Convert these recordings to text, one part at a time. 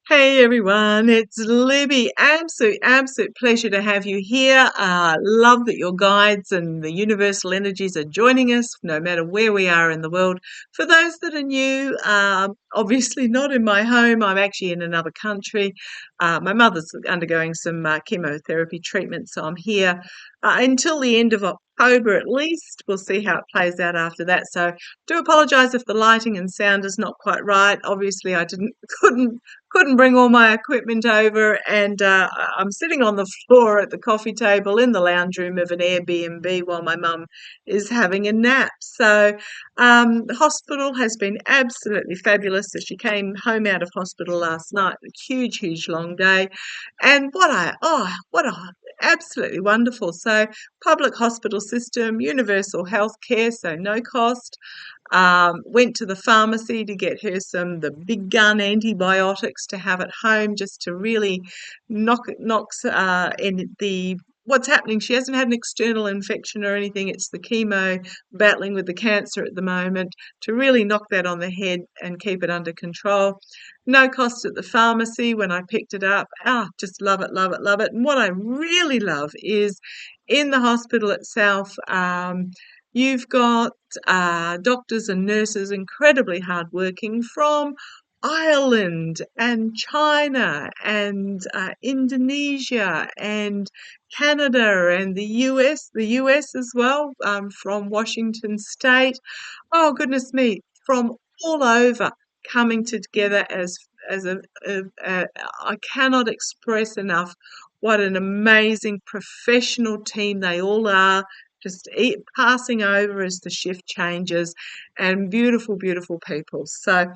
Hey everyone, it's Libby. Absolute pleasure to have you here. Love that your guides and the universal energies are joining us no matter where we are in the world. For those that are new, obviously not in my home, I'm actually in another country. My mother's undergoing some chemotherapy treatment, so I'm here until the end of October at least. We'll see how it plays out after that. So do apologise if the lighting and sound is not quite right. Obviously, I couldn't bring all my equipment over, and I'm sitting on the floor at the coffee table in the lounge room of an Airbnb while my mum is having a nap. So the hospital has been absolutely fabulous. So she came home out of hospital last night, a huge long day, and what a absolutely wonderful. So public hospital system, universal health care, so no cost. Went to the pharmacy to get her the big gun antibiotics to have at home, just to really knocks in the what's happening. She hasn't had an external infection or anything. It's the chemo, battling with the cancer at the moment, to really knock that on the head and keep it under control. No cost at the pharmacy when I picked it up. Just love it, love it, love it. And what I really love is in the hospital itself, you've got doctors and nurses, incredibly hardworking, from Ireland and China and Indonesia and Canada and the US as well, from Washington State. Oh, goodness me, from all over, coming together as I cannot express enough what an amazing professional team they all are, just passing over as the shift changes, and beautiful people. So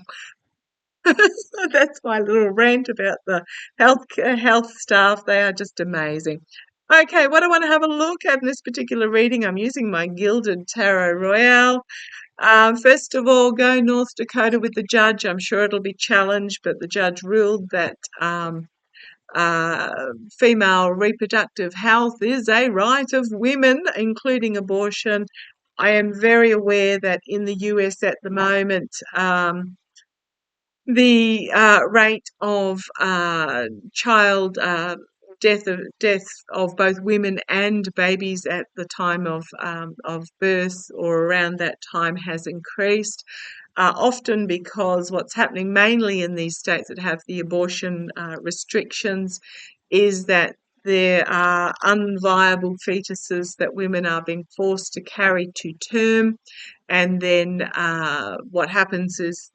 that's my little rant about the health staff. They are just amazing. Okay, what I want to have a look at in this particular reading, I'm using my Gilded Tarot Royale. First of all, go North Dakota with the judge. I'm sure it'll be challenged, but the judge ruled that female reproductive health is a right of women, including abortion. I am very aware that in the US at the moment, the rate of child death of both women and babies at the time of birth or around that time has increased. Often because what's happening mainly in these states that have the abortion restrictions is that there are unviable fetuses that women are being forced to carry to term, and then what happens is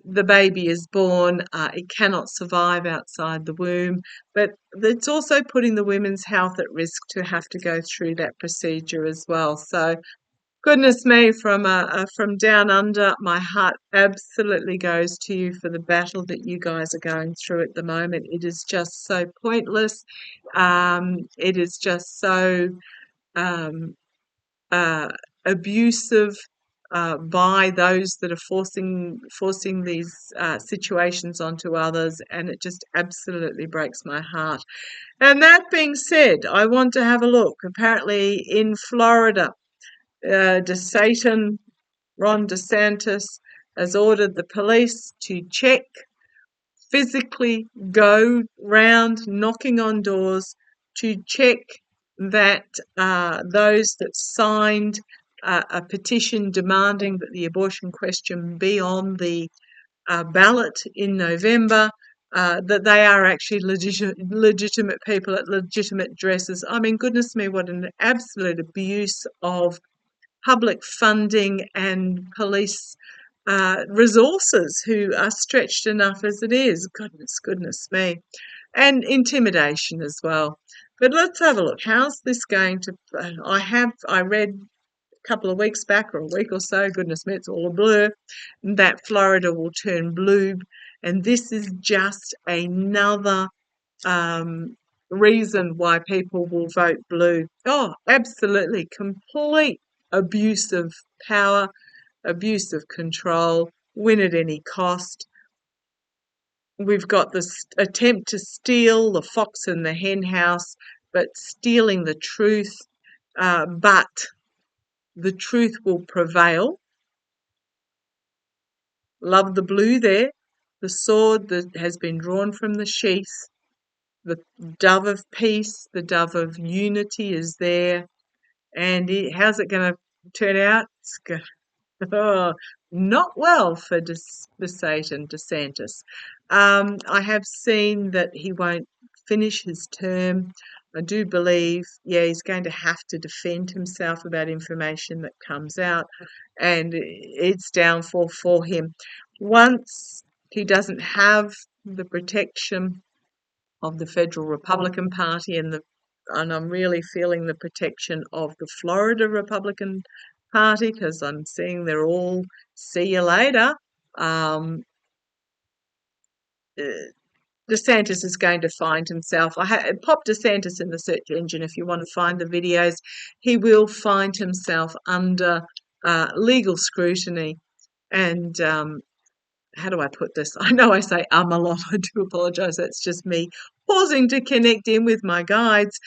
the baby is born, it cannot survive outside the womb, but it's also putting the women's health at risk to have to go through that procedure as well. So goodness me, from down under, my heart absolutely goes to you for the battle that you guys are going through at the moment. It is just so pointless. It is just so um, uh, abusive by those that are forcing these situations onto others, and it just absolutely breaks my heart. And that being said, I want to have a look. Apparently, in Florida, Ron DeSantis has ordered the police to physically go round knocking on doors to check that those that signed a petition demanding that the abortion question be on the ballot in November, that they are actually legitimate people at legitimate addresses. I mean, goodness me, what an absolute abuse of public funding and police resources who are stretched enough as it is. Goodness me. And intimidation as well. But let's have a look. How's this going to... I read a couple of weeks back, or a week or so, goodness me, it's all a blur, that Florida will turn blue. And this is just another reason why people will vote blue. Oh, absolutely. Complete abuse of power, abuse of control, win at any cost. We've got this attempt to steal the fox and the hen house, but stealing the truth. But the truth will prevail. Love the blue there. The sword that has been drawn from the sheath, the dove of peace, the dove of unity is there. And how's it going to turn out? It's going Oh, not well for Satan, DeSantis. I have seen that he won't finish his term. I do believe, he's going to have to defend himself about information that comes out, and it's downfall for him. Once he doesn't have the protection of the federal Republican Party and I'm really feeling the protection of the Florida Republican Party because I'm seeing they're all see you later. DeSantis is going to find himself. Pop DeSantis in the search engine if you want to find the videos. He will find himself under legal scrutiny and how do I put this? I know I say a lot. I do apologise. That's just me pausing to connect in with my guides.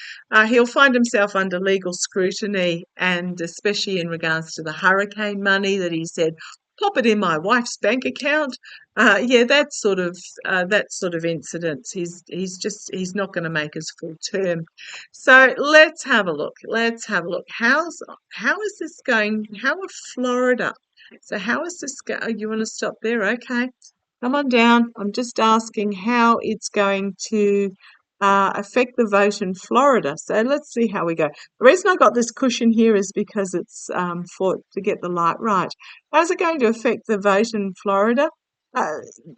He'll find himself under legal scrutiny, and especially in regards to the hurricane money that he said, pop it in my wife's bank account. That sort of incidents. He's not going to make his full term. So let's have a look. How is this going? How are Florida? So how is this you want to stop there? Okay. Come on down. I'm just asking how it's going to affect the vote in Florida. So let's see how we go. The reason I got this cushion here is because it's to get the light right. How's it going to affect the vote in Florida?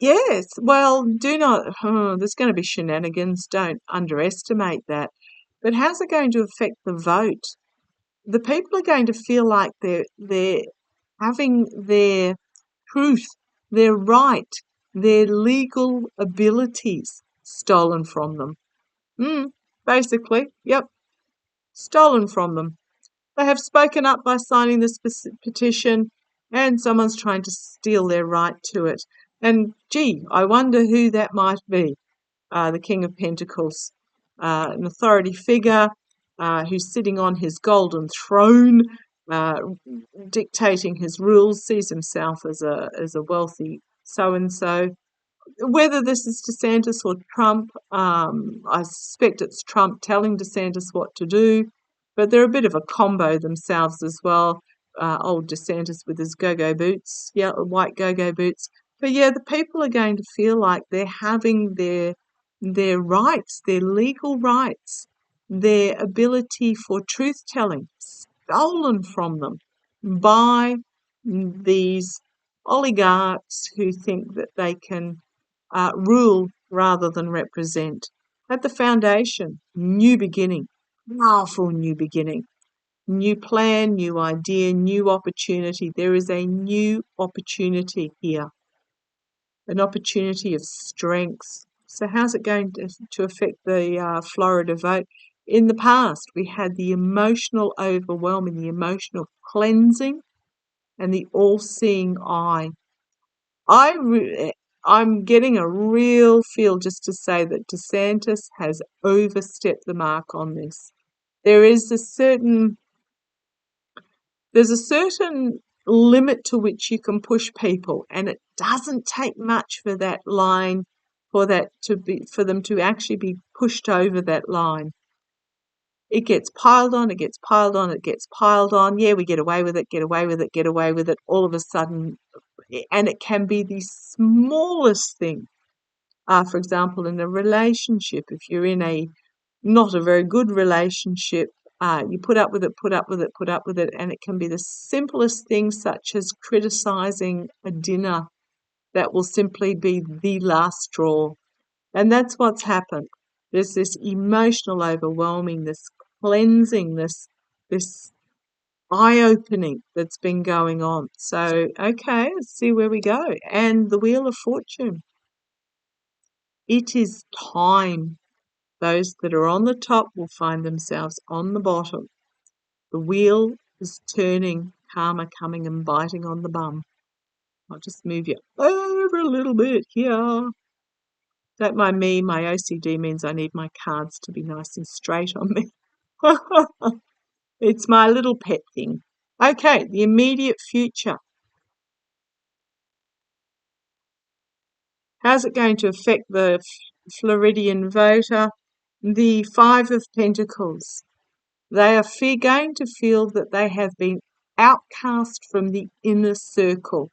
Yes. Well, do not. There's going to be shenanigans. Don't underestimate that. But how's it going to affect the vote? The people are going to feel like they're having their truth, their right, their legal abilities stolen from them. Basically, yep, stolen from them. They have spoken up by signing this petition, and someone's trying to steal their right to it. And gee, I wonder who that might be. The King of Pentacles, an authority figure who's sitting on his golden throne, dictating his rules, sees himself as a wealthy so-and-so. Whether this is DeSantis or Trump, I suspect it's Trump telling DeSantis what to do, but they're a bit of a combo themselves as well. Old DeSantis with his go-go boots, white go-go boots. But the people are going to feel like they're having their rights, their legal rights, their ability for truth-telling stolen from them by these oligarchs who think that they can rule rather than represent. At the foundation, new beginning, powerful new beginning, new plan, new idea, new opportunity. There is a new opportunity here, an opportunity of strength. So how's it going to affect the Florida vote? In the past, we had the emotional overwhelming, the emotional cleansing, and the all-seeing eye. I'm getting a real feel just to say that DeSantis has overstepped the mark on this. There's a certain limit to which you can push people, and it doesn't take much for that line, for them to actually be pushed over that line. It gets piled on, it gets piled on, it gets piled on. Yeah, we get away with it, get away with it, get away with it. All of a sudden, and it can be the smallest thing. For example, in a relationship, if you're in not a very good relationship, you put up with it, and it can be the simplest thing, such as criticizing a dinner that will simply be the last straw. And that's what's happened. There's this emotional overwhelming, this cleansing, this eye-opening that's been going on. So, okay, let's see where we go. And the Wheel of Fortune. It is time. Those that are on the top will find themselves on the bottom. The wheel is turning, karma coming and biting on the bum. I'll just move you over a little bit here. Don't mind me, my OCD means I need my cards to be nice and straight on me. It's my little pet thing. Okay, the immediate future. How's it going to affect the Floridian voter? The Five of Pentacles. They are going to feel that they have been outcast from the inner circle,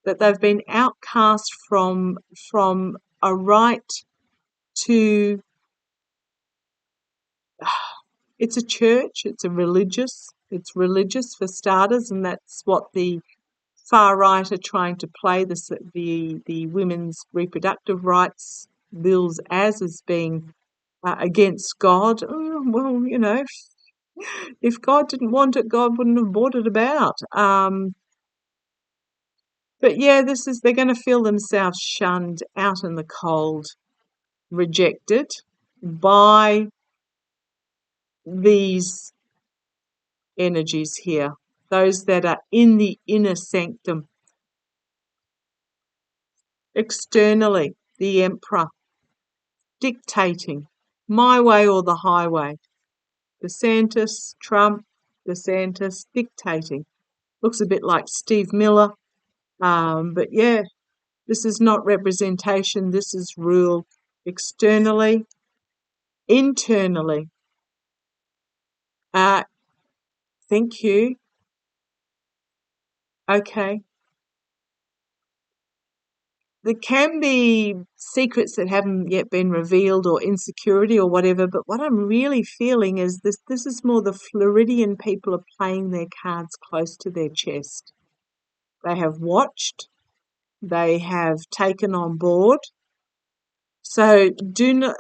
that they've been outcast from a right to, it's a church, it's religious for starters, and that's what the far right are trying to play the women's reproductive rights bills as being against God. Oh, well, if God didn't want it, God wouldn't have brought it about. But yeah, they're going to feel themselves shunned, out in the cold, rejected by these energies here, those that are in the inner sanctum. Externally, the Emperor, dictating, my way or the highway. DeSantis, Trump, DeSantis, dictating. Looks a bit like Steve Miller. But yeah, this is not representation, this is rule. Externally, internally. Thank you. Okay. There can be secrets that haven't yet been revealed, or insecurity or whatever, but what I'm really feeling is this is more the Floridian people are playing their cards close to their chest. They have watched, they have taken on board. So do not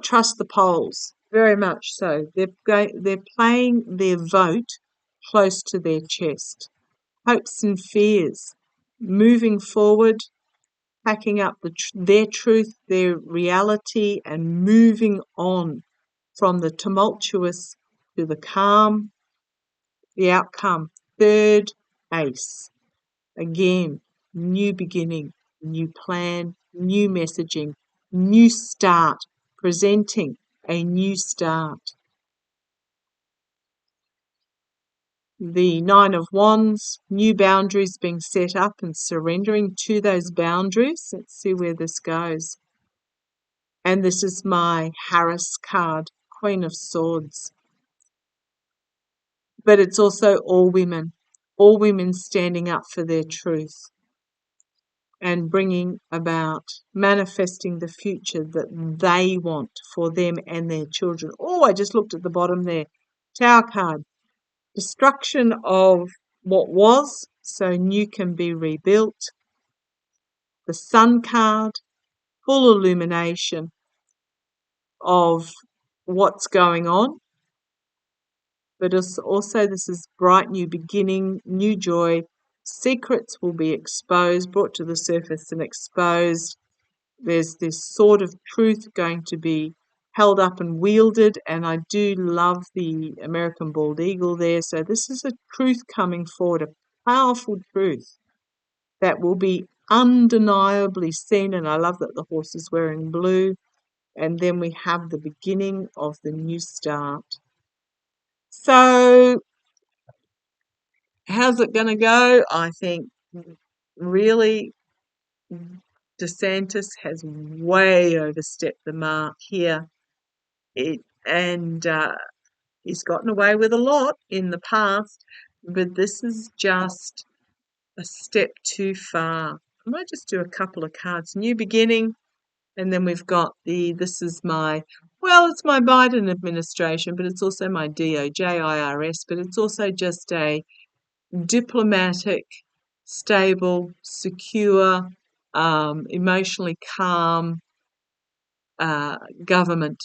trust the polls, very much so. They're playing their vote close to their chest. Hopes and fears, moving forward, packing up their truth, their reality, and moving on from the tumultuous to the calm, the outcome. Third ace. Again, new beginning, new plan, new messaging, new start, presenting a new start. The Nine of Wands, new boundaries being set up and surrendering to those boundaries. Let's see where this goes. And this is my Harris card, Queen of Swords. But it's also all women standing up for their truth and bringing about, manifesting the future that they want for them and their children. Oh, I just looked at the bottom there. Tower card. Destruction of what was, so new can be rebuilt. The Sun card, full illumination of what's going on. But also this is bright new beginning, new joy. Secrets will be exposed, brought to the surface and exposed. There's this sword of truth going to be held up and wielded, and I do love the American bald eagle there. So this is a truth coming forward, a powerful truth that will be undeniably seen, and I love that the horse is wearing blue. And then we have the beginning of the new start. So how's it going to go? I think really DeSantis has way overstepped the mark here. And he's gotten away with a lot in the past, but this is just a step too far. I might just do a couple of cards. New beginning, and then we've got this is my, well, it's my Biden administration, but it's also my DOJ IRS, but it's also just a diplomatic, stable, secure, emotionally calm government.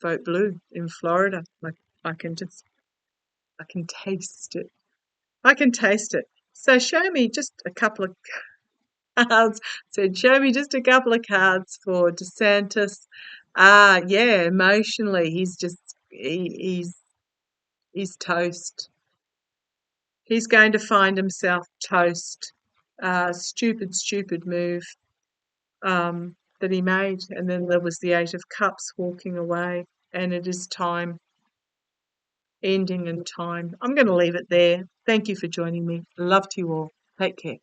Vote blue in Florida. I can taste it. I can taste it. So show me just a couple of cards. Said show me just a couple of cards for DeSantis. Yeah, emotionally he's toast. He's going to find himself toast. Stupid move that he made. And then there was the Eight of Cups walking away. And it is time, ending in time. I'm going to leave it there. Thank you for joining me. Love to you all. Take care.